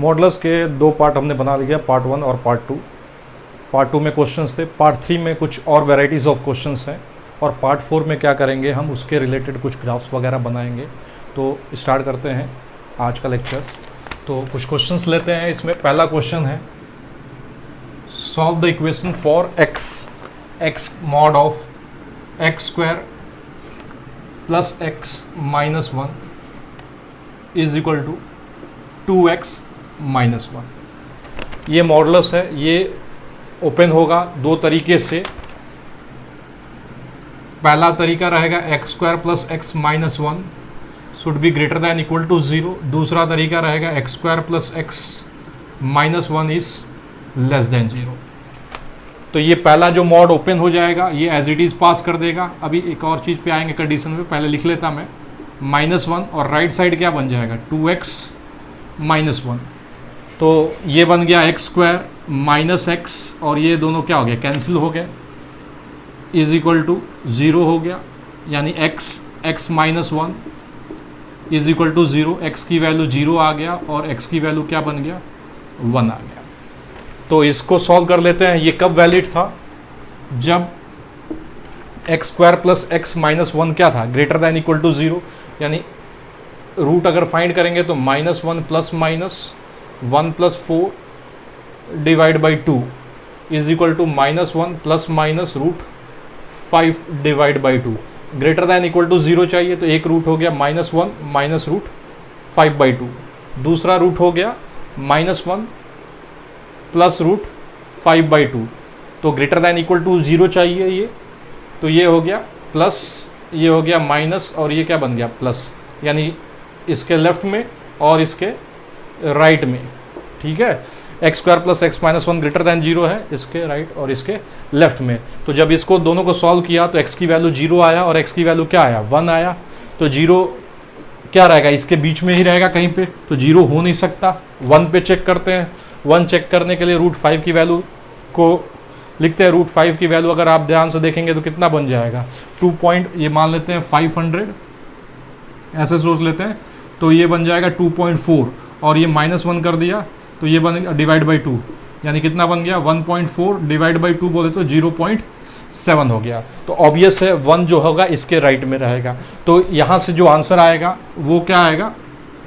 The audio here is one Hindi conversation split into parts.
मॉडल्स के दो पार्ट हमने बना लिया, पार्ट 1 और पार्ट 2। पार्ट 2 में क्वेश्चंस थे, पार्ट 3 में कुछ और वैराइटीज़ ऑफ क्वेश्चंस हैं, और पार्ट 4 में क्या करेंगे हम, उसके रिलेटेड कुछ ग्राफ्स वगैरह बनाएंगे। तो स्टार्ट करते हैं आज का लेक्चर। तो कुछ क्वेश्चंस लेते हैं। इसमें पहला क्वेश्चन है, solve the equation for x mod of x square plus x minus 1 is equal to 2x minus 1। ये मॉडुलस है, ये ओपन होगा दो तरीके से। पहला तरीका रहेगा x square plus x minus 1 should be greater than equal to 0। दूसरा तरीका रहेगा x square plus x minus 1 is less than 0। तो ये पहला जो मॉड ओपन हो जाएगा, ये एज इट इज़ पास कर देगा। अभी एक और चीज़ पे आएंगे कंडीशन में, पहले लिख लेता मैं माइनस 1, और राइट साइड क्या बन जाएगा 2x माइनस 1। तो ये बन गया एक्स स्क्वायर माइनस एक्स, और ये दोनों क्या हो गया, कैंसिल हो गए, इज इक्वल टू 0 हो गया। यानी x minus 1 is equal to 0। X की वैल्यू 0 आ गया और एक्स की वैल्यू क्या बन गया, 1 आ गया। तो इसको सॉल्व कर लेते हैं। ये कब वैलिड था, जब x square plus x minus 1 क्या था, ग्रेटर दैन इक्वल टू 0। यानी रूट अगर फाइंड करेंगे तो minus 1 plus minus 1 plus 4 divide by 2 is equal to minus 1 plus minus root 5 divide by 2। Greater than equal to 0 चाहिए, तो एक रूट हो गया माइनस 1 माइनस रूट 5 बाई 2। दूसरा रूट हो गया माइनस 1 प्लस रूट 5 बाई 2। तो ग्रेटर दैन इक्वल टू 0 चाहिए ये, तो ये हो गया प्लस, ये हो गया माइनस, और ये क्या बन गया प्लस। यानी इसके लेफ्ट में और इसके राइट में, ठीक है। X square plus x minus 1 greater than 0 है इसके राइट और इसके लेफ्ट में। तो जब इसको दोनों को सॉल्व किया तो एक्स की वैल्यू 0 आया और एक्स की वैल्यू क्या आया, 1 आया। तो 0 क्या रहेगा, इसके बीच में ही रहेगा कहीं पे, तो 0 हो नहीं सकता। 1 पे चेक करते हैं। 1 चेक करने के लिए रूट 5 की वैल्यू को लिखते हैं। रूट 5 की वैल्यू अगर आप ध्यान से देखेंगे तो कितना बन जाएगा, 2 पॉइंट, ये मान लेते हैं 500, ऐसे सोच लेते हैं। तो ये बन जाएगा 2.4, और ये माइनस 1 कर दिया तो ये बन डिवाइड बाई 2, यानी कितना बन गया 1.4 डिवाइड बाई 2 बोले तो 0.7 हो गया। तो ऑब्वियस है 1 जो होगा इसके राइट में रहेगा। तो यहाँ से जो आंसर आएगा वो क्या आएगा,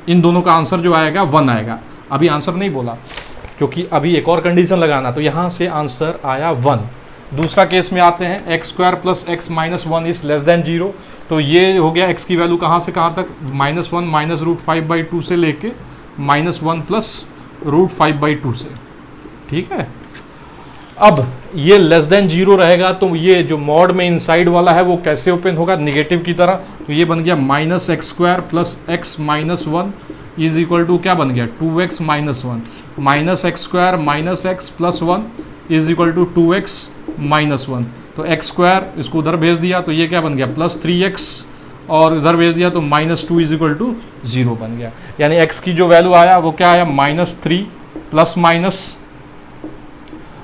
इन दोनों का आंसर जो आएगा 1 आएगा। अभी आंसर नहीं बोला क्योंकि अभी एक और कंडीशन लगाना, तो यहाँ से आंसर आया 1। दूसरा केस में आते हैं, x square plus x minus 1 is less than 0। तो ये हो गया एक्स की वैल्यू कहाँ से कहाँ तक, माइनस 1 माइनस रूट 5 बाई 2 से लेके माइनस 1 प्लस रूट 5 बाई 2 से, ठीक है। अब ये लेस देन 0 रहेगा, तो ये जो मॉड में इनसाइड वाला है वो कैसे ओपन होगा, निगेटिव की तरह। तो ये बन गया minus x square plus x minus 1 is equal to क्या बन गया 2x minus 1। Minus x square minus x plus 1 is equal to 2x minus 1। तो एक्स स्क्वायर इसको उधर भेज दिया तो ये क्या बन गया प्लस 3x, और इधर भेज दिया तो माइनस 2 इज इक्वल टू 0 बन गया। यानी x की जो वैल्यू आया वो क्या आया, minus 3 plus minus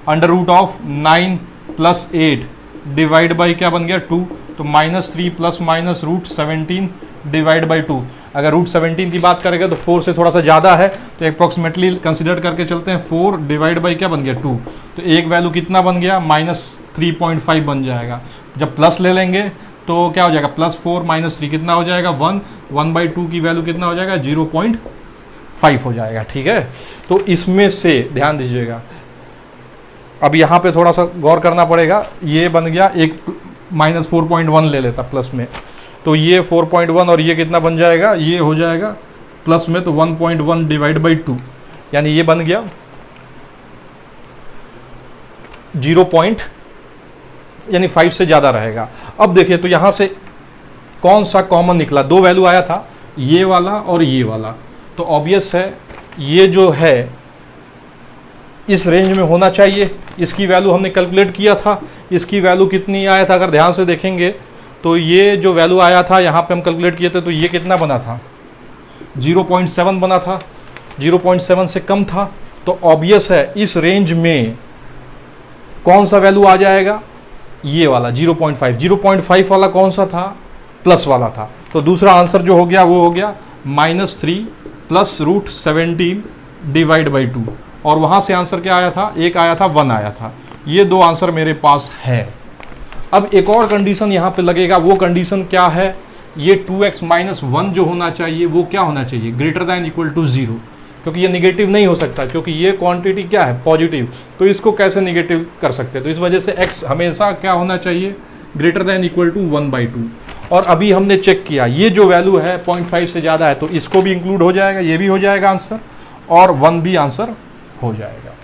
under root of 9 plus 8 divide by क्या बन गया 2। तो minus 3 plus minus root 17 divide by 2। अगर रूट 17 की बात करेंगे तो 4 से थोड़ा सा ज़्यादा है, तो अप्रॉक्सीमेटली कंसिडर करके चलते हैं। 4 डिवाइड बाई क्या बन गया 2। तो एक वैल्यू कितना बन गया, माइनस 3.5 बन जाएगा। जब प्लस ले लेंगे तो क्या हो जाएगा, प्लस 4 माइनस 3 कितना हो जाएगा 1। 1 बाई 2 की वैल्यू कितना हो जाएगा 0.5 हो जाएगा, ठीक है। तो इसमें से ध्यान दीजिएगा, अब यहाँ पे थोड़ा सा गौर करना पड़ेगा। ये बन गया एक माइनस 4.1 ले लेता प्लस में, तो ये 4.1 और ये कितना बन जाएगा, ये हो जाएगा प्लस में तो 1.1 डिवाइड बाई 2, यानी ये बन गया 0. यानी 5 से ज़्यादा रहेगा। अब देखिए तो यहाँ से कौन सा कॉमन निकला, दो वैल्यू आया था, ये वाला और ये वाला। तो ऑब्वियस है ये जो है इस रेंज में होना चाहिए। इसकी वैल्यू हमने कैलकुलेट किया था, इसकी वैल्यू कितनी आया था, अगर ध्यान से देखेंगे तो ये जो वैल्यू आया था यहाँ पे हम कैलकुलेट किए थे, तो ये कितना बना था 0.7 बना था, 0.7 से कम था। तो ऑब्वियस है इस रेंज में कौन सा वैल्यू आ जाएगा, ये वाला 0.5। 0.5 वाला कौन सा था, प्लस वाला था। तो दूसरा आंसर जो हो गया वो हो गया -3 प्लस रूट 17 डिवाइड बाई 2, और वहाँ से आंसर क्या आया था, एक आया था 1 आया था। ये दो आंसर मेरे पास है। अब एक और कंडीशन यहाँ पे लगेगा, वो कंडीशन क्या है, ये 2x माइनस 1 जो होना चाहिए वो क्या होना चाहिए, ग्रेटर दैन इक्वल टू 0, क्योंकि ये निगेटिव नहीं हो सकता, क्योंकि ये क्वांटिटी क्या है, पॉजिटिव, तो इसको कैसे निगेटिव कर सकते हैं। तो इस वजह से x हमेशा क्या होना चाहिए, ग्रेटर दैन इक्वल टू 1/2। और अभी हमने चेक किया ये जो वैल्यू है 0.5 से ज़्यादा है, तो इसको भी इंक्लूड हो जाएगा, ये भी हो जाएगा आंसर, और 1 भी आंसर हो जाएगा।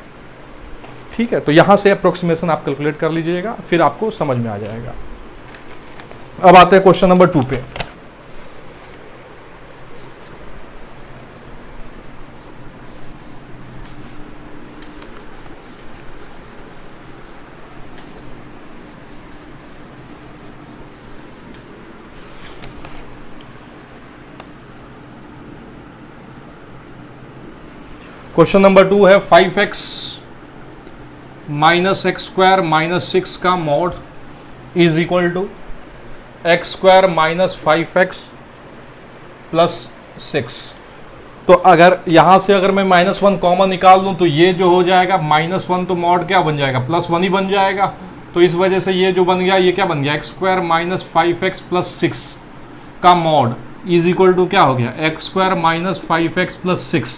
ठीक है, तो यहाँ से अप्रोक्सीमेशन आप कैलकुलेट कर लीजिएगा, फिर आपको समझ में आ जाएगा। अब आते हैं क्वेश्चन नंबर 2 पे। क्वेश्चन नंबर 2 है 5x minus x square minus 6 का mod is equal to x square minus 5x plus 6। तो अगर यहाँ से अगर मैं -1 कॉमन निकाल लूँ तो ये जो हो जाएगा -1, तो मॉड क्या बन जाएगा, +1 ही बन जाएगा। तो इस वजह से ये जो बन गया, ये क्या बन गया, x square minus 5x plus 6 का मॉड इज इक्वल टू क्या हो गया, x square minus 5x plus 6।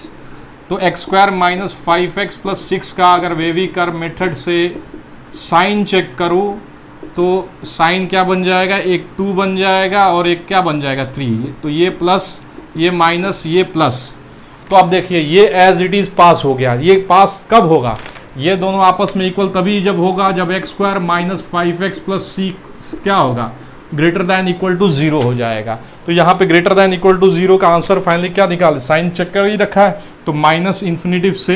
तो x square minus 5x plus 6 का अगर वेवी कर्व मेथड से साइन चेक करूँ तो साइन क्या बन जाएगा, एक 2 बन जाएगा और एक क्या बन जाएगा 3। तो ये प्लस, ये माइनस, ये प्लस। तो अब देखिए ये एज इट इज़ पास हो गया। ये पास कब होगा, ये दोनों आपस में इक्वल तभी जब होगा जब x square minus 5x plus 6 क्या होगा, ग्रेटर दैन इक्वल टू 0 हो जाएगा। तो यहाँ पे ग्रेटर दैन इक्वल टू 0 का आंसर फाइनली क्या निकाले, साइन चेक कर ही रखा है, तो माइनस इन्फिनिटिव से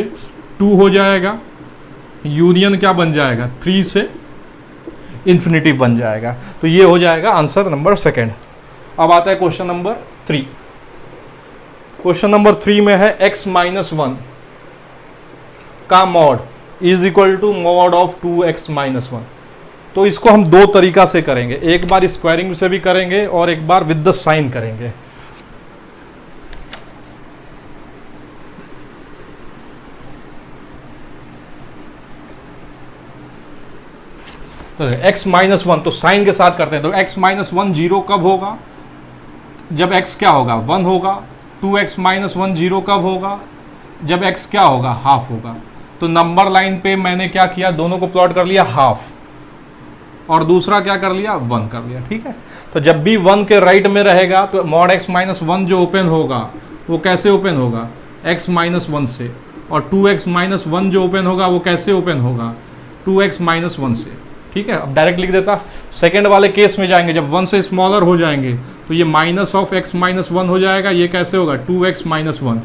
2 हो जाएगा, यूनियन क्या बन जाएगा, 3 से इन्फिनिटिव बन जाएगा। तो ये हो जाएगा आंसर नंबर 2। अब आता है क्वेश्चन नंबर 3। क्वेश्चन नंबर 3 में है x माइनस 1 का mod is equal to mod of 2x minus 1। तो इसको हम दो तरीका से करेंगे, एक बार स्क्वायरिंग से भी करेंगे और एक बार विद द साइन करेंगे। तो x माइनस 1 तो साइन के साथ करते हैं। तो x माइनस 1 0 कब होगा, जब x क्या होगा, 1 होगा। 2x माइनस 1 0 कब होगा, जब x क्या होगा, हाफ होगा। तो नंबर लाइन पे मैंने क्या किया, दोनों को प्लॉट कर लिया हाफ, और दूसरा क्या कर लिया, 1 कर लिया। ठीक है, तो जब भी 1 के राइट में रहेगा तो मॉड x माइनस 1 जो ओपन होगा वो कैसे ओपन होगा, x माइनस 1 से, और 2x माइनस 1 जो ओपन होगा वो कैसे ओपन होगा, 2x माइनस 1 से। ठीक है, अब डायरेक्ट लिख देता। सेकंड वाले केस में जाएंगे, जब 1 से स्मॉलर हो जाएंगे तो ये माइनस ऑफ x माइनस 1 हो जाएगा, ये कैसे होगा, 2x माइनस 1।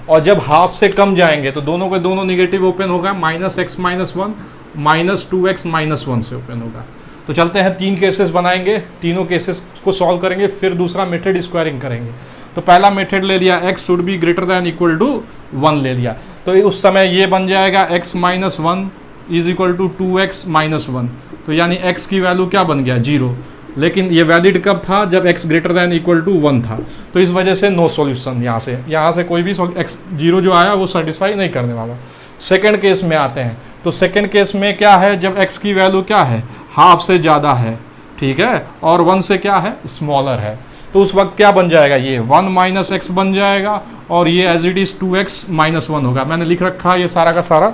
और जब हाफ से कम जाएंगे तो दोनों के दोनों निगेटिव ओपन होगा, minus x minus 1 minus 2x minus 1 से ओपन होगा। तो चलते हैं 3 केसेस बनाएंगे, तीनों केसेस को सॉल्व करेंगे, फिर दूसरा मेथड स्क्वायरिंग करेंगे। तो पहला मेथड ले लिया, x should be greater than equal to 1 ले लिया। तो उस समय ये बन जाएगा x minus 1 is equal to 2x minus 1। तो यानी x की वैल्यू क्या बन गया, 0। लेकिन ये वैलिड कब था, जब x greater than equal to 1 था। तो इस वजह से नो सॉल्यूशन, यहाँ से कोई भी x 0 जो आया वो सेटिस्फाई नहीं करने वाला। सेकंड केस में आते हैं। तो सेकंड केस में क्या है, जब x की वैल्यू क्या है, हाफ से ज़्यादा है, ठीक है, और 1 से क्या है, स्मॉलर है। तो उस वक्त क्या बन जाएगा, ये 1 माइनस एक्स बन जाएगा, और ये as it is 2x minus 1 होगा। मैंने लिख रखा है ये सारा का सारा,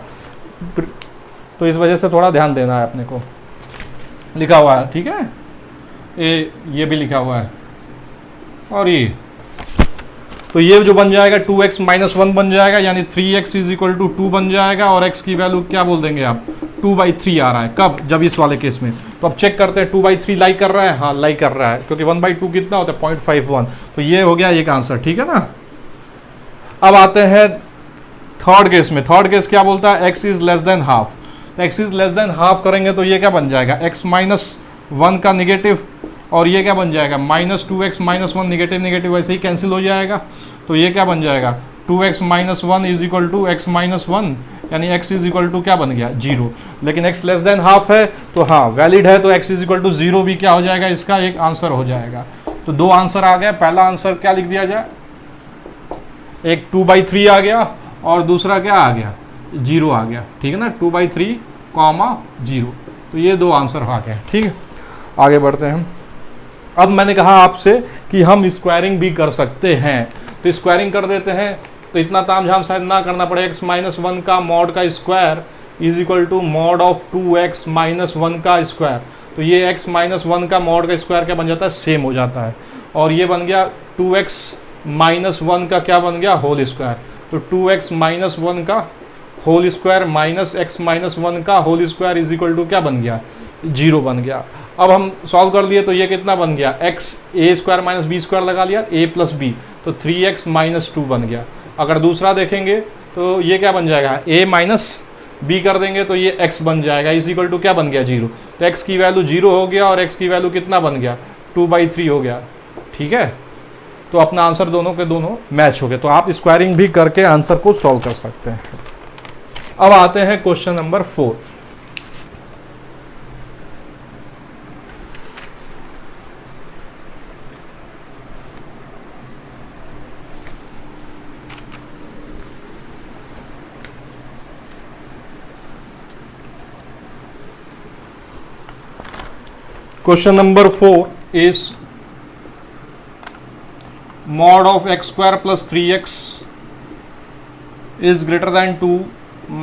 तो इस वजह से थोड़ा ध्यान देना है अपने को, लिखा हुआ है। ठीक है, ये भी लिखा हुआ है, और ये तो ये जो बन जाएगा 2x माइनस 1 बन जाएगा, यानी 3x इज इक्वल टू 2 बन जाएगा, और x की वैल्यू क्या बोल देंगे आप, 2/3 आ रहा है। कब, जब इस वाले केस में। तो अब चेक करते हैं 2/3 लाई कर रहा है, हाँ लाई कर रहा है, क्योंकि 1/2 कितना होता है, 0.51। तो ये हो गया एक आंसर। ठीक है ना। अब आते हैं थर्ड केस में। थर्ड केस क्या बोलता है, x is less than half. x is less than half करेंगे तो ये क्या बन जाएगा, x माइनस 1 का निगेटिव, और ये क्या बन जाएगा, minus 2x minus 1, negative negative वैसे ही कैंसिल हो जाएगा। तो ये क्या बन जाएगा, 2x minus 1 is equal to x minus 1, यानी x इज इक्वल टू क्या बन गया, 0। लेकिन x लेस देन हाफ है तो हाँ वैलिड है, तो x इज इक्वल टू 0 भी क्या हो जाएगा, इसका एक आंसर हो जाएगा। तो दो आंसर आ गया। पहला आंसर क्या लिख दिया जाए, एक 2/3 आ गया, और दूसरा क्या आ गया, 0 आ गया, ठीक है ना, 2/3 कॉमा 0। तो ये दो आंसर आ गए, ठीक है। आगे बढ़ते हैं। अब मैंने कहा आपसे कि हम स्क्वायरिंग भी कर सकते हैं, तो स्क्वायरिंग कर देते हैं, तो इतना तामझाम शायद ना करना पड़े। x-1 का मॉड का square is equal to mod of 2x-1 का स्क्वायर। तो ये x-1 का मॉड का स्क्वायर क्या बन जाता है, सेम हो जाता है, और ये बन गया 2x-1 का क्या बन गया, होल स्क्वायर। तो 2x-1 का होल स्क्वायर माइनस x-1 का whole square is equal to क्या बन गया, 0 बन गया। अब हम सॉल्व कर लिए तो ये कितना बन गया, x a square minus b square लगा लिया, a प्लस बी, तो 3x-2 बन गया। अगर दूसरा देखेंगे तो ये क्या बन जाएगा, a माइनस बी कर देंगे तो ये x बन जाएगा, इज इक्वल टू क्या बन गया, 0। तो x की वैल्यू 0 हो गया और x की वैल्यू कितना बन गया, 2/3 हो गया, ठीक है। तो अपना आंसर दोनों के दोनों मैच हो गए। तो आप स्क्वायरिंग भी करके आंसर को सॉल्व कर सकते हैं। अब आते हैं question number 4। Question number 4 is mod of x square plus 3x is greater than 2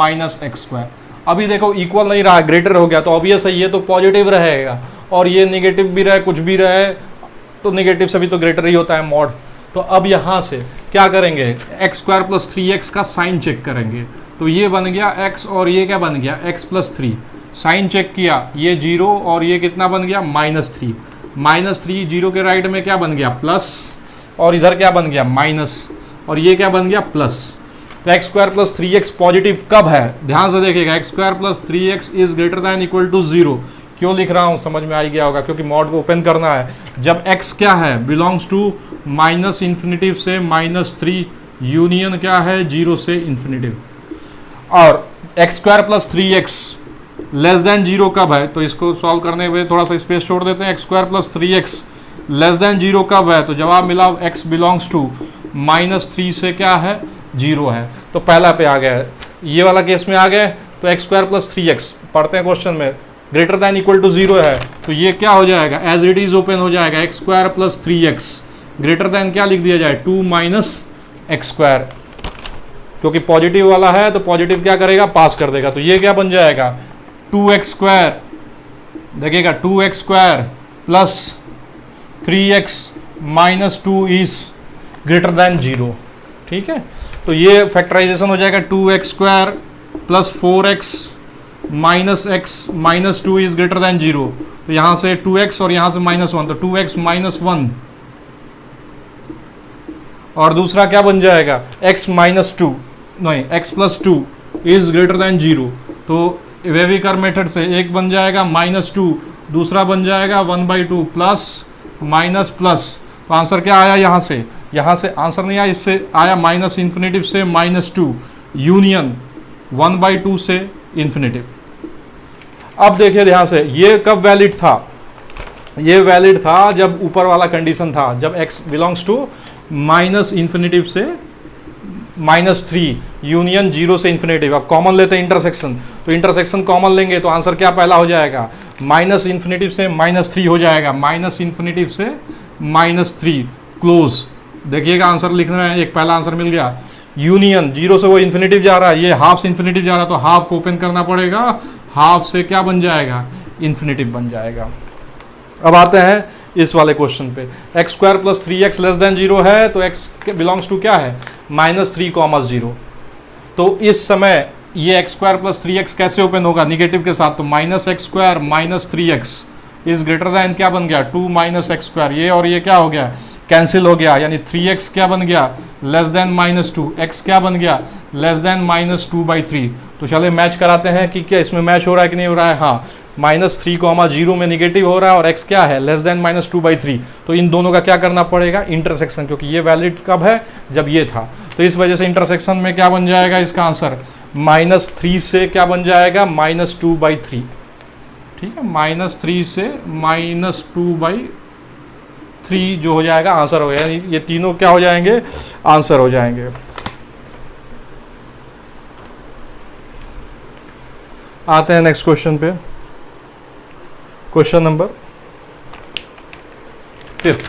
minus x square। अभी देखो इक्वल नहीं रहा, ग्रेटर हो गया, तो ऑब्वियस है ये तो पॉजिटिव रहेगा, और ये नेगेटिव भी रहे, कुछ भी रहे तो नेगेटिव से भी तो ग्रेटर ही होता है मॉड। तो अब यहाँ से क्या करेंगे, एक्स स्क्वायर प्लस 3x का साइन चेक करेंगे। तो ये बन गया x और ये क्या बन गया, x प्लस 3। साइन चेक किया, ये 0 और ये कितना बन गया, -3। -3 0 के राइट में क्या बन गया, प्लस, और इधर क्या बन गया, माइनस, और ये क्या बन गया, प्लस। तो x square plus 3x positive कब है, ध्यान से देखिएगा, x square plus 3x is greater than equal to 0। क्यों लिख रहा हूँ, समझ में आ गया होगा, क्योंकि मॉड को ओपन करना है। जब x क्या है, बिलोंग्स टू -इन्फिनिटिव से -3 यूनियन क्या है, 0 से इन्फिनिटिव। और x square plus 3x less than 0 कब है, तो इसको सॉल्व करने में थोड़ा सा स्पेस छोड़ देते हैं। X square plus 3x less than 0 कब है, तो जवाब मिला x बिलोंग्स टू -3 से क्या है, 0 है। तो पहला पे आ गया, ये वाला केस में आ गए। तो एक्स स्क्वायर प्लस 3x पढ़ते हैं क्वेश्चन में, ग्रेटर दैन इक्वल टू 0 है, तो ये क्या हो जाएगा, एज इट इज ओपन हो जाएगा, x square plus 3x greater than क्या लिख दिया जाए, 2 माइनस एक्स स्क्वायर, क्योंकि पॉजिटिव वाला है तो पॉजिटिव क्या करेगा, पास कर देगा। तो ये क्या बन जाएगा, 2x स्क्वायर, देखिएगा 2x square plus 3x minus 2 is greater then 0, ठीक है। तो ये फैक्टराइजेशन हो जाएगा, 2x square plus 4x minus x minus 2 is greater then 0। तो यहाँ से 2x और यहाँ से -1, तो 2x माइनस 1, और दूसरा क्या बन जाएगा, x माइनस 2, नहीं x plus 2 is greater then 0। तो वेविकर मेथड से एक बन जाएगा -2, दूसरा बन जाएगा 1/2 प्लस माइनस प्लस। तो आंसर क्या आया, यहाँ से आंसर नहीं आया, इससे आया -इन्फिनिटिव से -2 यूनियन 1/2 से इन्फिनिटिव। अब देखिए ध्यान से, ये कब वैलिड था, ये वैलिड था जब ऊपर वाला कंडीशन था, जब x बिलोंग्स टू -इन्फिनिटिव से -3 यूनियन 0 से इन्फिनिटिव। अब कॉमन लेते हैं इंटरसेक्शन, तो इंटरसेक्शन कॉमन लेंगे तो आंसर क्या पहला हो जाएगा, -इन्फिनिटिव से -3 हो जाएगा, -इन्फिनिटिव से -3 क्लोज। देखिएगा आंसर लिख रहे हैं, एक पहला आंसर मिल गया। यूनियन 0 से वो इन्फिनिटिव जा रहा है, ये हाफ से इन्फिनिटिव जा रहा है, तो हाफ को ओपन करना पड़ेगा, हाफ से क्या बन जाएगा, इन्फिनिटिव बन जाएगा। अब आते हैं इस वाले क्वेश्चन पे, x square plus 3x less than 0 है, तो x बिलोंग्स टू क्या है, -3, 0। तो इस समय ये एक्स स्क्वायर प्लस 3x कैसे ओपन होगा, निगेटिव के साथ, तो -x square minus 3x is greater then क्या बन गया, 2 माइनस एक्स स्क्वायर। ये और ये क्या हो गया, कैंसिल हो गया, यानी 3x क्या बन गया, लेस देन -2, x क्या बन गया, लेस देन -2/3। तो चले मैच कराते हैं कि क्या इसमें मैच हो रहा है कि नहीं हो रहा है। हाँ, -3, 0 में निगेटिव हो रहा है और x क्या है, लेस देन -2/3। तो इन दोनों का क्या करना पड़ेगा, इंटरसेक्शन, क्योंकि ये वैलिड कब है, जब ये था। तो इस वजह से इंटरसेक्शन में क्या बन जाएगा, इसका आंसर -3 से क्या बन जाएगा, -2/3। ठीक है, -3 से -2/3 जो हो जाएगा आंसर हो गया। ये तीनों क्या हो जाएंगे, आंसर हो जाएंगे। आते हैं नेक्स्ट क्वेश्चन पे, क्वेश्चन नंबर 5।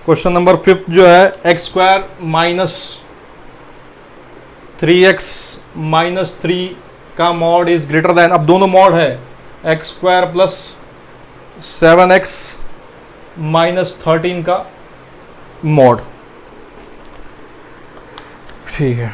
क्वेश्चन नंबर 5 जो है x square minus 3x minus 3 का मॉड इज ग्रेटर देन, अब दोनों मॉड है, x square plus 7x minus 13 का मॉड। ठीक है,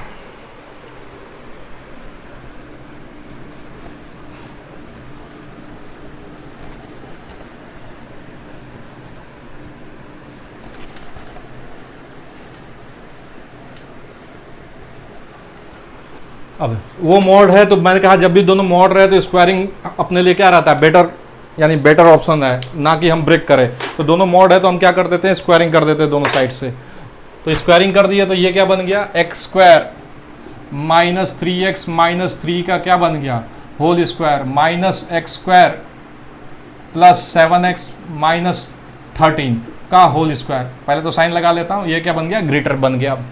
अब वो मॉड है तो मैंने कहा जब भी दोनों मॉड रहे तो स्क्वायरिंग अपने लिए क्या रहता है, बेटर, यानी बेटर ऑप्शन है, ना कि हम ब्रेक करें। तो दोनों मॉड है तो हम क्या कर देते हैं, स्क्वायरिंग कर देते हैं दोनों साइड से। तो स्क्वायरिंग कर दिया तो ये क्या बन गया, x square minus 3x minus 3 का क्या बन गया, whole square, minus x square plus 7x minus 13 का होल स्क्वायर। पहले तो साइन लगा लेता हूँ, ये क्या बन गया, ग्रेटर बन गया। अब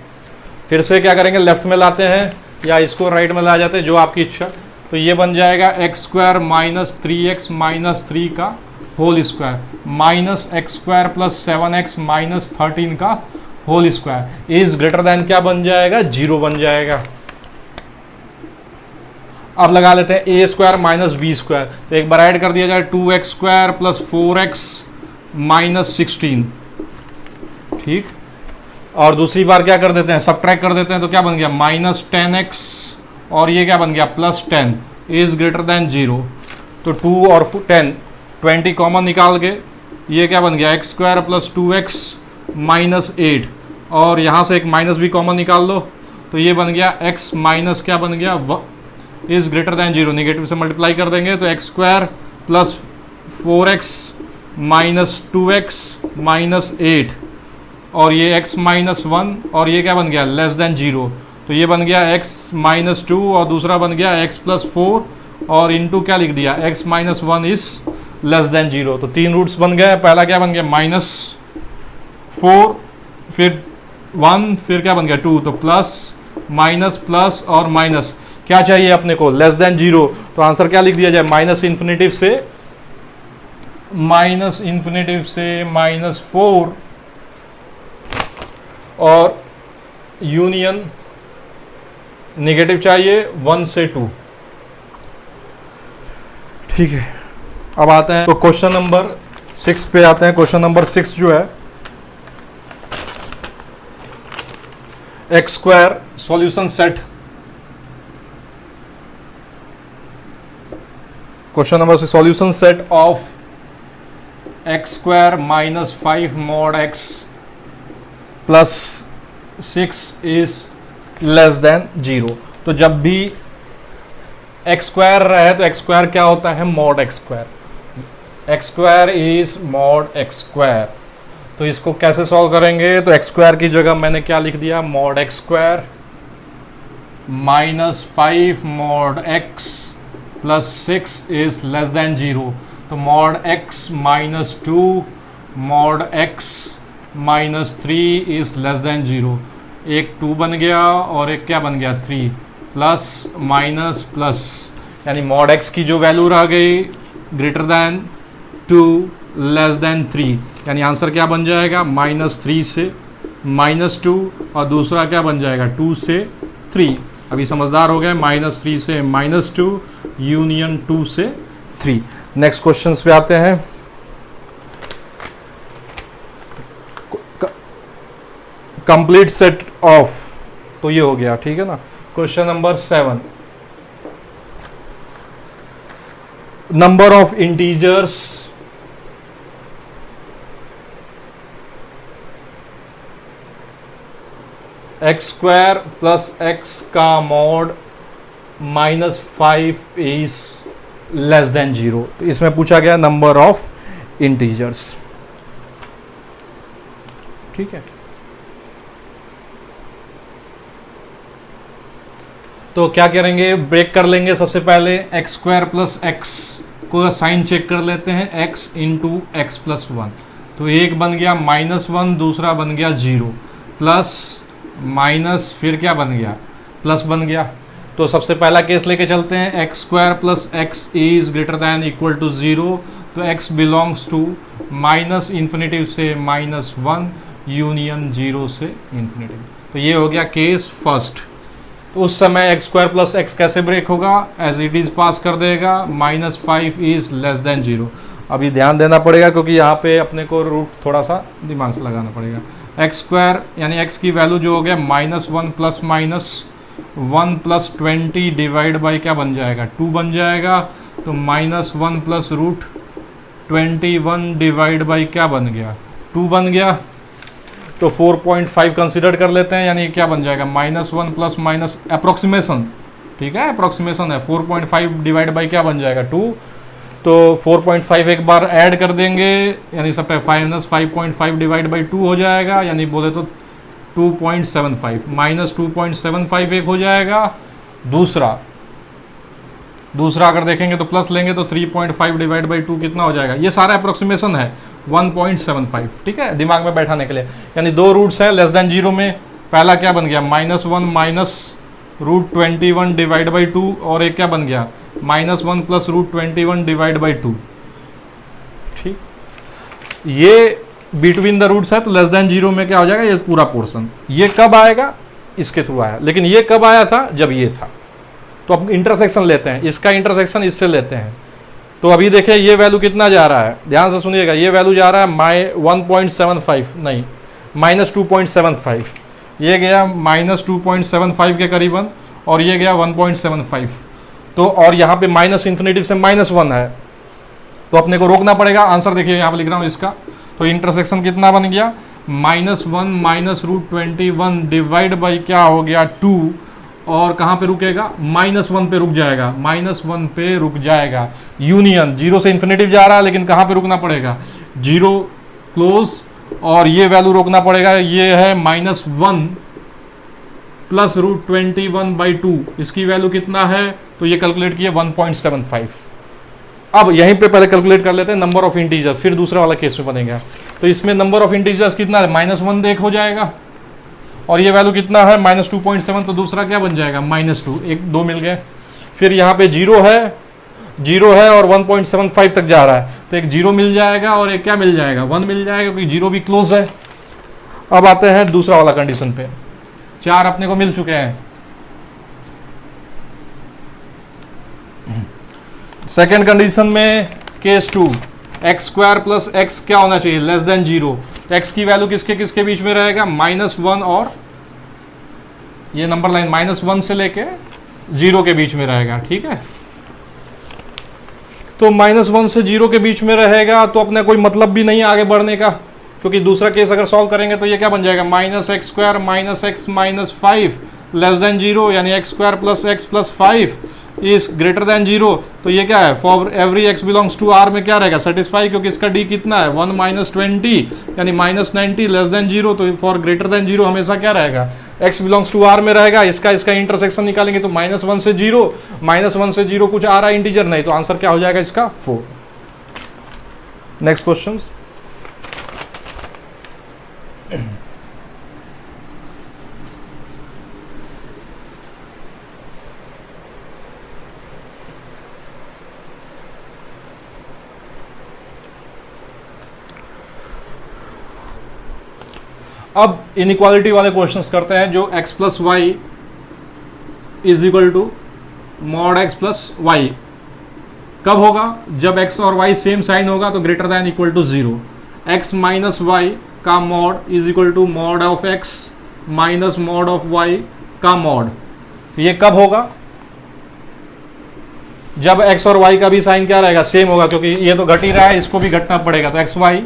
फिर से क्या करेंगे, लेफ्ट में लाते हैं या इसको राइट में ला जाते हैं, जो आपकी इच्छा। तो ये बन जाएगा x square minus 3x minus 3 का whole square minus x square plus 7x minus 13 का whole square is greater than क्या बन जाएगा, 0 बन जाएगा। अब लगा लेते हैं ए स्क्वायर माइनस बी स्क्वायर, तो एक बार ऐड कर दिया जाए 2x square plus 4x minus 16, ठीक। और दूसरी बार क्या कर देते हैं, सबट्रैक्ट कर देते हैं, तो क्या बन गया माइनस 10x और ये क्या बन गया प्लस 10 इज ग्रेटर देन 0। तो 2 और 10 20 कॉमन निकाल के ये क्या बन गया, x square plus 2x minus 8, और यहाँ से एक माइनस भी कॉमन निकाल लो तो ये बन गया x माइनस क्या बन गया, इज ग्रेटर देन 0। निगेटिव से मल्टीप्लाई कर देंगे तो x square plus 4x minus 2x minus 8 और ये x माइनस 1 और ये क्या बन गया, लेस देन 0। तो ये बन गया x माइनस 2 और दूसरा बन गया x प्लस 4 और इंटू क्या लिख दिया, x minus 1 is less than 0। तो 3 रूट्स बन गए। पहला क्या बन गया माइनस 4, फिर 1, फिर क्या बन गया 2, तो प्लस माइनस प्लस और माइनस, क्या चाहिए अपने को, लेस देन 0। तो आंसर क्या लिख दिया जाए, माइनस इन्फिनेटिव से माइनस 4 और यूनियन नेगेटिव चाहिए 1 से 2, ठीक है। अब आते हैं तो क्वेश्चन नंबर 6 पे आते हैं। क्वेश्चन नंबर 6 जो है x square solution set, question number 6 solution set of x square minus 5 mod x plus 6 is less than 0। तो जब भी एक्स स्क्वायर रहे तो एक्स स्क्वायर क्या होता है, mod x square, x square is mod x square. तो इसको कैसे सॉल्व करेंगे, तो एक्स स्क्वायर की जगह मैंने क्या लिख दिया, mod x square minus 5 mod x plus 6 is less than 0। तो mod x minus 2 mod x minus 3 is less than 0। एक 2 बन गया और एक क्या बन गया 3, प्लस माइनस प्लस, यानी मॉड एक्स की जो वैल्यू रह गई ग्रेटर देन 2 लेस देन 3, यानी आंसर क्या बन जाएगा, माइनस 3 से माइनस 2 और दूसरा क्या बन जाएगा 2 से 3। अभी समझदार हो गए, माइनस 3 से माइनस 2 यूनियन 2 से 3। नेक्स्ट क्वेश्चन पे आते हैं। कंप्लीट सेट ऑफ, तो ये हो गया, ठीक है ना। Question number 7, number of integers x square plus x का mod minus 5 is less than 0। तो इसमें पूछा गया नंबर ऑफ इंटीजर्स, ठीक है। तो क्या करेंगे, ब्रेक कर लेंगे। सबसे पहले एक्स स्क्वायर प्लस एक्स को साइन चेक कर लेते हैं, एक्स इंटू एक्स प्लस 1। तो एक बन गया -1, दूसरा बन गया 0, प्लस माइनस फिर क्या बन गया, प्लस बन गया। तो सबसे पहला केस लेके चलते हैं, x square plus x is greater than equal to 0। तो x belongs to minus infinitive से -1 यूनियन 0 से इन्फिनिटिव। तो ये हो गया केस फर्स्ट। तो उस समय एक्स स्क्वायर प्लस एक्स कैसे ब्रेक होगा, एज इट इज पास कर देगा, -5 इज लेस देन 0। अभी ध्यान देना पड़ेगा क्योंकि यहाँ पे अपने को रूट थोड़ा सा दिमाग से लगाना पड़ेगा। एक्स स्क्वायर यानी एक्स की वैल्यू जो हो गया -1 प्लस -1 प्लस 20 डिवाइड बाई क्या बन जाएगा, 2 बन जाएगा। तो -1 प्लस रूट 21 डिवाइड बाई क्या बन गया, 2 बन गया। तो 4.5 कंसिडर कर लेते हैं, यानी क्या बन जाएगा, -1 प्लस माइनस अप्रोक्सीमेशन, ठीक है अप्रोक्सीमेशन है, 4.5 डिवाइड बाई क्या बन जाएगा 2। तो 4.5 एक बार ऐड कर देंगे, यानी सब -5.5 डिवाइड बाई 2 हो जाएगा, यानी बोले तो 2.75 -2.75 एक हो जाएगा। दूसरा अगर देखेंगे तो प्लस लेंगे तो 3.5 डिवाइड बाई 2 कितना हो जाएगा, ये सारा अप्रोक्सीमेशन है 1.75, ठीक है दिमाग में बैठाने के लिए। यानी दो रूट्स हैं लेस देन 0 में, पहला क्या बन गया -1 माइनस रूट 21 डिवाइड बाई 2, और एक क्या बन गया -1 प्लस रूट 21 डिवाइड बाई 2, ठीक। ये बिटवीन द रूट्स है तो लेस देन 0 में क्या हो जाएगा, ये पूरा पोर्शन। ये कब आएगा, इसके थ्रू आया, लेकिन ये कब आया था, जब ये था। तो अब इंटरसेक्शन लेते हैं, इसका इंटरसेक्शन इससे लेते हैं। तो अभी देखिए ये वैल्यू कितना जा रहा है, ध्यान से सुनिएगा, ये वैल्यू जा रहा है 1.75 नहीं -2.75, ये गया -2.75 के करीबन, और ये गया 1.75। तो और यहाँ पे माइनस इन्फिनिटिव से -1 है, तो अपने को रोकना पड़ेगा। आंसर देखिए यहाँ पे लिख रहा हूँ इसका। तो इंटरसेक्शन कितना बन गया, -1 माइनस रूट 21 डिवाइड बाई क्या हो गया 2, और कहाँ पे रुकेगा, -1 पे रुक जाएगा, -1 पे रुक जाएगा। यूनियन 0 से इन्फिनिटिव जा रहा है, लेकिन कहाँ पे रुकना पड़ेगा, 0 क्लोज, और ये वैल्यू रोकना पड़ेगा, ये है -1 प्लस रूट 21 बाई 2, इसकी वैल्यू कितना है, तो ये कैलकुलेट किए 1.75। अब यहीं पे पहले कैलकुलेट कर लेते हैं नंबर ऑफ इंटीजर्स, फिर दूसरा वाला केस में बनेगा। तो इसमें नंबर ऑफ इंटीजर्स कितना है, -1 देख हो जाएगा, और ये वैल्यू कितना है -2.7, तो दूसरा क्या बन जाएगा -2, एक 2 मिल गए। फिर यहाँ पे 0 है और 1.75 तक जा रहा है, तो एक 0 मिल जाएगा और एक क्या मिल जाएगा, 1 मिल जाएगा, क्योंकि 0 भी क्लोज है। अब आते हैं दूसरा वाला कंडीशन पे, 4 अपने को मिल चुके हैं। सेकेंड कंडीशन में case 2, x square plus x क्या होना चाहिए, लेस देन 0। तो एक्स की वैल्यू किसके किसके बीच में रहेगा, -1 और ये नंबर लाइन -1 से लेके 0 के बीच में रहेगा, ठीक है। तो -1 से 0 के बीच में रहेगा, तो अपने कोई मतलब भी नहीं आगे बढ़ने का, क्योंकि दूसरा केस अगर सॉल्व करेंगे तो ये क्या बन जाएगा, -x square minus x minus 5 less than 0, यानी x square plus x plus 5 is greater than 0। तो ये क्या है, for every x belongs to r में क्या रहेगा, सेटिस्फाई, क्योंकि इसका d कितना है 1 - 20 यानी -90 लेस देन 0। तो फॉर ग्रेटर देन 0 हमेशा क्या रहेगा, x बिलोंग्स टू r में रहेगा। इसका इंटरसेक्शन निकालेंगे तो -1 से 0, -1 से 0 कुछ आ रहा है इंटीजर नहीं, तो आंसर क्या हो जाएगा इसका 4। नेक्स्ट क्वेश्चन, अब इनइक्वालिटी वाले क्वेश्चंस करते हैं, जो x plus y is equal to mod x plus y कब होगा, जब x और y सेम साइन होगा, तो greater than equal to 0। x minus y का mod is equal to mod of x minus mod of y का मॉड। ये कब होगा, जब x और y का भी साइन क्या रहेगा, सेम होगा, क्योंकि ये तो घट ही रहा है, इसको भी घटना पड़ेगा। तो x y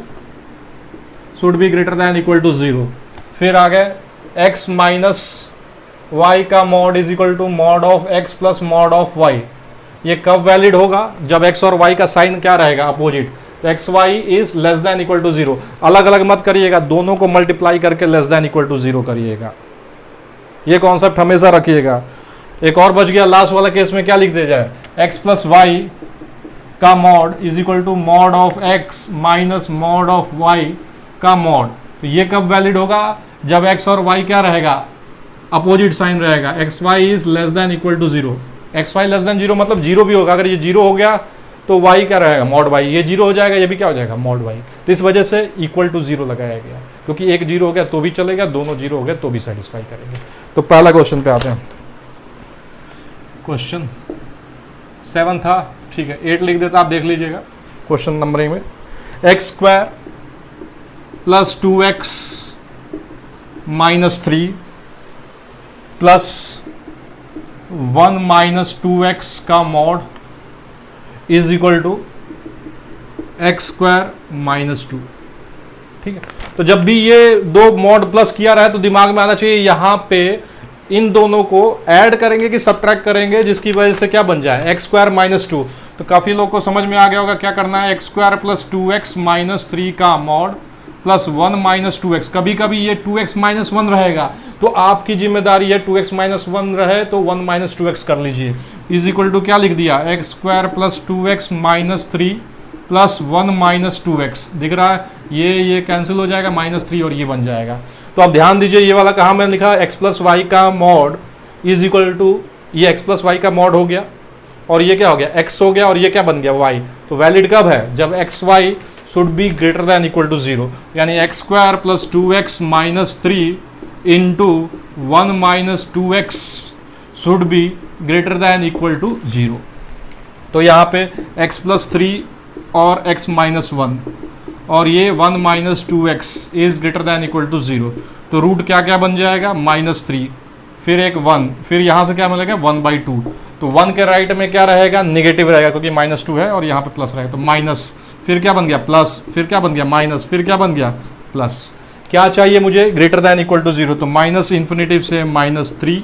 should be greater than equal to 0। फिर आ गए x माइनस वाई का mod is equal to mod of x plus mod of y। ये कब वैलिड होगा, जब x और y का साइन क्या रहेगा, अपोजिट। तो x y is less than equal to 0। अलग अलग मत करिएगा, दोनों को मल्टीप्लाई करके लेस देन इक्वल टू 0 करिएगा, ये कॉन्सेप्ट हमेशा रखिएगा। एक और बच गया, लास्ट वाला केस में क्या लिख दिया जाए, x प्लस वाई का mod is equal to mod of x minus mod of y का मॉड। तो ये कब वैलिड होगा, जब x और y क्या रहेगा, अपोजिट साइन रहेगा, x y is less than equal to zero. X y less than zero मतलब जीरो भी होगा, अगर ये जीरो हो गया तो वाई क्या रहेगा, मॉड वाई, ये जीरो हो जाएगा, ये भी क्या हो जाएगा, मॉड वाई। तो इस वजह से इक्वल टू जीरो लगाया गया, क्योंकि एक जीरो हो गया तो भी चलेगा, दोनों जीरो हो गए तो भी सेटिस्फाई करेंगे। तो पहला क्वेश्चन पे आते हैं। क्वेश्चन 7 था, ठीक है, 8 लिख देता, आप देख लीजिएगा क्वेश्चन नंबरिंग में। X square plus 2x minus 3 plus 1 minus 2x का mod is equal to x square minus 2। ठीक है, तो जब भी ये दो मॉड प्लस किया रहा है तो दिमाग में आना चाहिए यहां पे इन दोनों को ऐड करेंगे कि सबट्रैक्ट करेंगे, जिसकी वजह से क्या बन जाए, एक्स स्क्वायर माइनस 2। तो काफी लोग को समझ में आ गया होगा क्या करना है, x square plus 2x minus 3 का मॉड प्लस 1 माइनस 2x। कभी कभी ये 2x माइनस 1 रहेगा तो आपकी जिम्मेदारी है 2x माइनस 1 रहे तो 1 माइनस 2x कर लीजिए, इज इक्वल टू क्या लिख दिया, x square plus 2x minus 3 plus 1 minus 2x। दिख रहा है, ये कैंसिल हो जाएगा, माइनस 3 और ये बन जाएगा। तो अब ध्यान दीजिए, ये वाला कहाँ मैंने लिखा, एक्स प्लस वाई का मॉड इज इक्वल टू, ये एक्स प्लस वाई का मॉड हो गया और ये क्या हो गया, एक्स हो गया और ये क्या बन गया, वाई। तो वैलिड कब है, जब x y should be greater than equal to 0, यानी x square plus 2x minus 3 into 1 minus 2x should be greater than equal to 0। तो यहाँ पे x प्लस 3 और x माइनस 1 और ये 1 minus 2x is greater than equal to 0। तो रूट क्या क्या बन जाएगा, -3, फिर एक 1, फिर यहाँ से क्या मिलेगा 1/2। तो 1 के राइट में क्या रहेगा, नेगेटिव रहेगा क्योंकि -2 है और यहाँ पे प्लस रहेगा, तो माइनस, फिर क्या बन गया प्लस, फिर क्या बन गया माइनस, फिर क्या बन गया प्लस। क्या चाहिए मुझे, ग्रेटर दैन इक्वल टू 0। तो माइनस इन्फिनिटिव से -3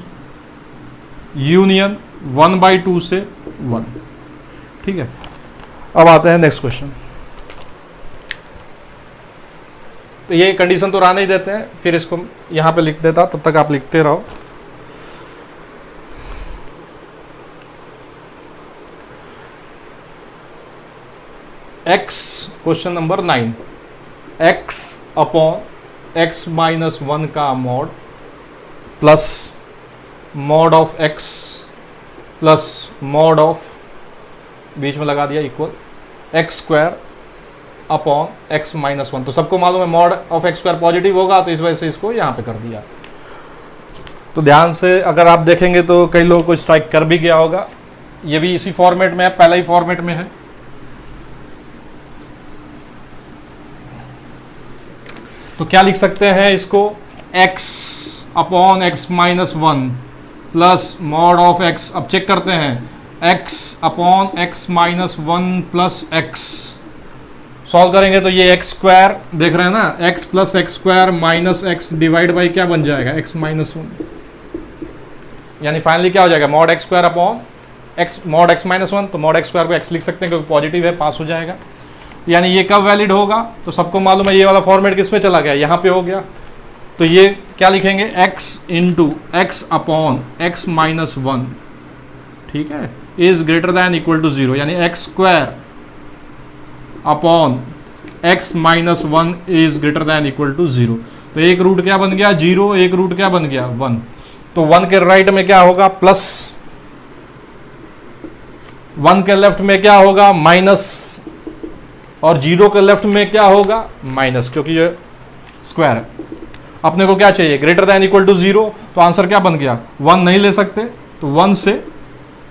यूनियन 1/2 से 1। ठीक है, अब आते हैं नेक्स्ट क्वेश्चन। तो ये कंडीशन तो रहने ही देते हैं, फिर इसको यहां पे लिख देता, तब तक आप लिखते रहो। x, question number 9, x upon x minus 1 का mod plus mod of x plus mod of, बीच में लगा दिया equal x square upon x minus 1। तो सबको मालूम है mod of x square positive होगा, तो इस वजह से इसको यहां पे कर दिया। तो ध्यान से अगर आप देखेंगे तो कई लोगों को स्ट्राइक कर भी गया होगा, ये भी इसी फॉर्मेट में है, पहला ही फॉर्मेट में है। तो क्या लिख सकते हैं इसको, x upon x minus 1 plus mod of x। अब चेक करते हैं, x upon x minus 1 plus x solve करेंगे तो ये x स्क्वायर देख रहे हैं ना, x plus x square minus x divide by क्या बन जाएगा, x माइनस 1, यानी फाइनली क्या हो जाएगा, mod x square upon x, mod x minus 1। तो मॉड x स्क्वायर को x लिख सकते हैं क्योंकि पॉजिटिव है, पास हो जाएगा। यानी ये कब वैलिड होगा, तो सबको मालूम है ये वाला फॉर्मेट किस में चला गया, यहाँ पे हो गया। तो ये क्या लिखेंगे, x into x upon x minus 1, ठीक है, is greater than equal to 0, यानी x square upon x minus 1 is greater than equal to 0। तो एक रूट क्या बन गया 0, एक रूट क्या बन गया 1। तो 1 के राइट में क्या होगा प्लस, 1 के लेफ्ट में क्या होगा माइनस, और 0 के लेफ्ट में क्या होगा माइनस, क्योंकि ये स्क्वायर है। अपने को क्या चाहिए, ग्रेटर दैन इक्वल टू 0। तो आंसर क्या बन गया, 1 नहीं ले सकते, तो 1 से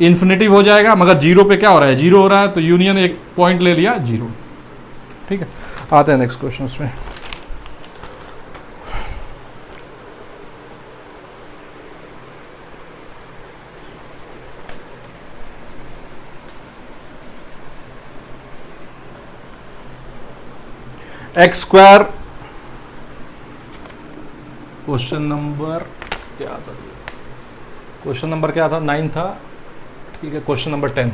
इन्फिनिटिव हो जाएगा, मगर 0 पे क्या हो रहा है, 0 हो रहा है, तो यूनियन एक पॉइंट ले लिया 0। ठीक है, आते हैं नेक्स्ट क्वेश्चन में। एक्स स्क्वायर, क्वेश्चन नंबर क्या था, क्वेश्चन नंबर क्या था, 9 था, ठीक है। क्वेश्चन नंबर 10,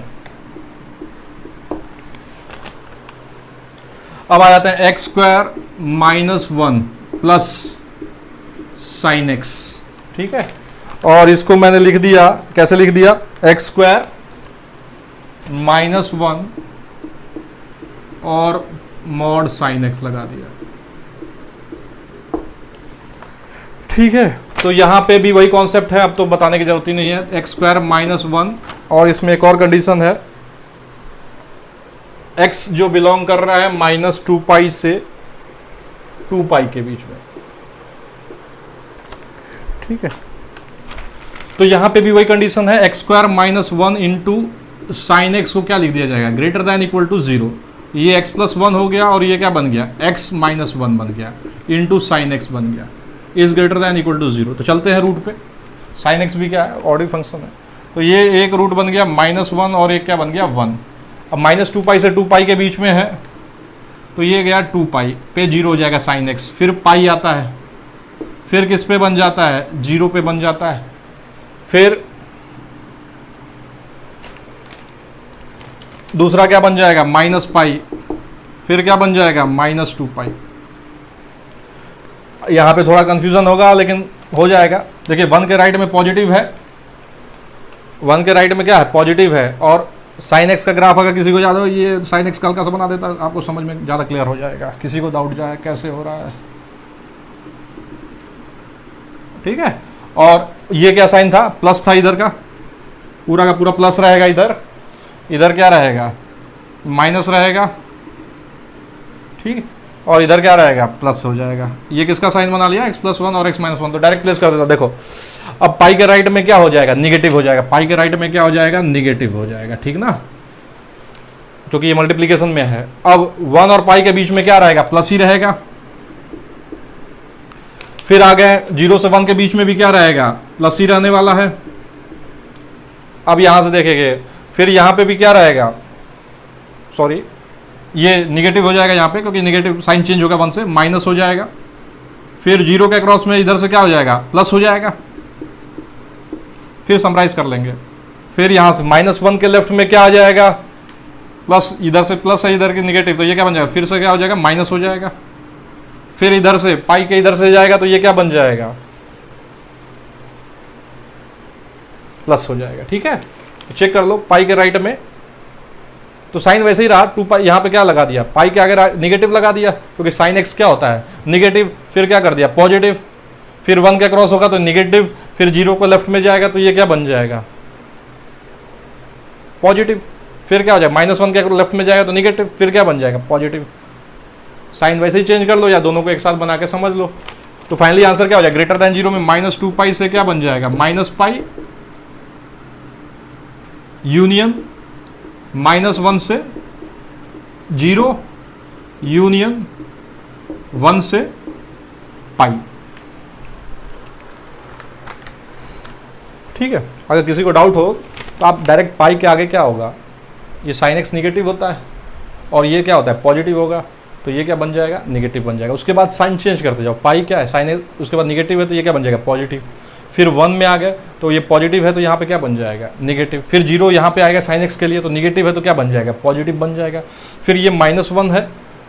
अब आ जाते हैं x square minus 1 plus sine x, ठीक है। और इसको मैंने लिख दिया, कैसे लिख दिया, एक्स स्क्वायर माइनस 1 और मॉड साइन एक्स लगा दिया, ठीक है। तो यहाँ पे भी वही कॉन्सेप्ट है, अब तो बताने की जरूरत ही नहीं है। एक्स स्क्वायर माइनस 1, और इसमें एक और कंडीशन है, x जो बिलोंग कर रहा है माइनस 2 पाई से 2 पाई के बीच में, ठीक है। तो यहां पे भी वही कंडीशन है, x square minus 1 into sine x को क्या लिख दिया जाएगा, ग्रेटर दैन इक्वल टू 0। ये x प्लस 1 हो गया और ये क्या बन गया, x माइनस 1 बन गया इंटू साइन एक्स बन गया, is greater than equal to 0। तो चलते हैं रूट पे, साइन एक्स भी क्या है, ऑर्डिनरी फंक्शन है। तो ये एक रूट बन गया -1 और एक क्या बन गया 1। अब माइनस 2 पाई से 2 पाई के बीच में है, तो ये गया 2 पाई पे 0 हो जाएगा साइन एक्स, फिर पाई आता है, फिर किस पे बन जाता है, 0 पे बन जाता है, फिर दूसरा क्या बन जाएगा माइनस पाई, फिर क्या बन जाएगा -2 पाई। यहां पे थोड़ा कंफ्यूजन होगा लेकिन हो जाएगा। देखिए 1 के राइट में पॉजिटिव है, 1 के राइट में क्या है, पॉजिटिव है, और साइन एक्स का ग्राफ अगर किसी को याद हो, ये साइन एक्स का हल्का सा बना देता, आपको समझ में ज़्यादा क्लियर हो जाएगा। किसी को डाउट जाए कैसे हो रहा है, ठीक है। और ये क्या साइन था, प्लस था, इधर का पूरा प्लस रहेगा, इधर क्या रहेगा, माइनस रहेगा, ठीक। और इधर क्या रहेगा, प्लस हो जाएगा। ये किसका साइन बना लिया, x प्लस 1 और x माइनस 1, तो डायरेक्ट प्लेस कर देता। देखो अब पाई के राइट में क्या हो जाएगा, निगेटिव हो जाएगा, पाई के राइट में क्या हो जाएगा, निगेटिव हो जाएगा, ठीक ना, क्योंकि ये मल्टीप्लीकेशन में है। अब 1 और पाई के बीच में क्या रहेगा, प्लस ही रहेगा। फिर आ गए 0 से 1 के बीच में भी क्या रहेगा, प्लस ही रहने वाला है। अब यहां से देखेंगे, फिर यहां पे भी क्या रहेगा, सॉरी ये निगेटिव हो जाएगा यहाँ पे, क्योंकि निगेटिव साइन चेंज होगा, 1 से माइनस हो जाएगा। फिर 0 के क्रॉस में इधर से क्या हो जाएगा, प्लस हो जाएगा। फिर समराइज कर लेंगे, फिर यहाँ से -1 के लेफ्ट में क्या आ जाएगा, प्लस, इधर से प्लस है, इधर की निगेटिव, तो ये क्या बन जाएगा, फिर से क्या हो जाएगा, माइनस हो जाएगा। फिर इधर से पाई के इधर से जाएगा, तो ये क्या बन जाएगा, प्लस हो जाएगा, ठीक है। तो चेक कर लो, पाई के राइट में तो साइन वैसे ही रहा, 2 पाई, यहाँ पे क्या लगा दिया, पाई के आगे निगेटिव लगा दिया, क्योंकि साइन एक्स क्या होता है, निगेटिव, फिर क्या कर दिया, पॉजिटिव, फिर 1 के क्रॉस होगा तो निगेटिव, फिर 0 को लेफ्ट में जाएगा तो ये क्या बन जाएगा, पॉजिटिव। फिर क्या हो जाएगा, -1 के लेफ्ट में जाएगा तो निगेटिव, फिर क्या बन जाएगा, पॉजिटिव। साइन वैसे ही चेंज कर लो या दोनों को एक साथ बना के समझ लो। तो फाइनली आंसर क्या हो जाएगा, ग्रेटर दैन 0 में -2 पाई से क्या बन जाएगा, -पाई यूनियन -1 से 0 यूनियन 1 से पाई, ठीक है। अगर किसी को डाउट हो तो आप डायरेक्ट पाई के आगे क्या होगा, ये साइन एक्स निगेटिव होता है और ये क्या होता है, पॉजिटिव होगा, तो ये क्या बन जाएगा, निगेटिव बन जाएगा। उसके बाद साइन चेंज करते जाओ, पाई क्या है, साइन एक्स, उसके बाद निगेटिव है तो ये क्या बन जाएगा, पॉजिटिव। फिर 1 में आ गए तो ये पॉजिटिव है तो यहाँ पे क्या बन जाएगा, निगेटिव। फिर 0 यहाँ पे आएगा साइन एक्स के लिए, तो निगेटिव है तो क्या बन जाएगा, पॉजिटिव बन जाएगा। फिर ये -1 है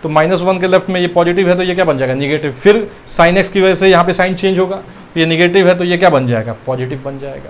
तो -1 के लेफ्ट में ये पॉजिटिव है तो ये क्या बन जाएगा, निगेटिव। फिर साइन एक्स की वजह से यहाँ पे साइन चेंज होगा, तो ये निगेटिव है तो ये क्या बन जाएगा, पॉजिटिव बन जाएगा।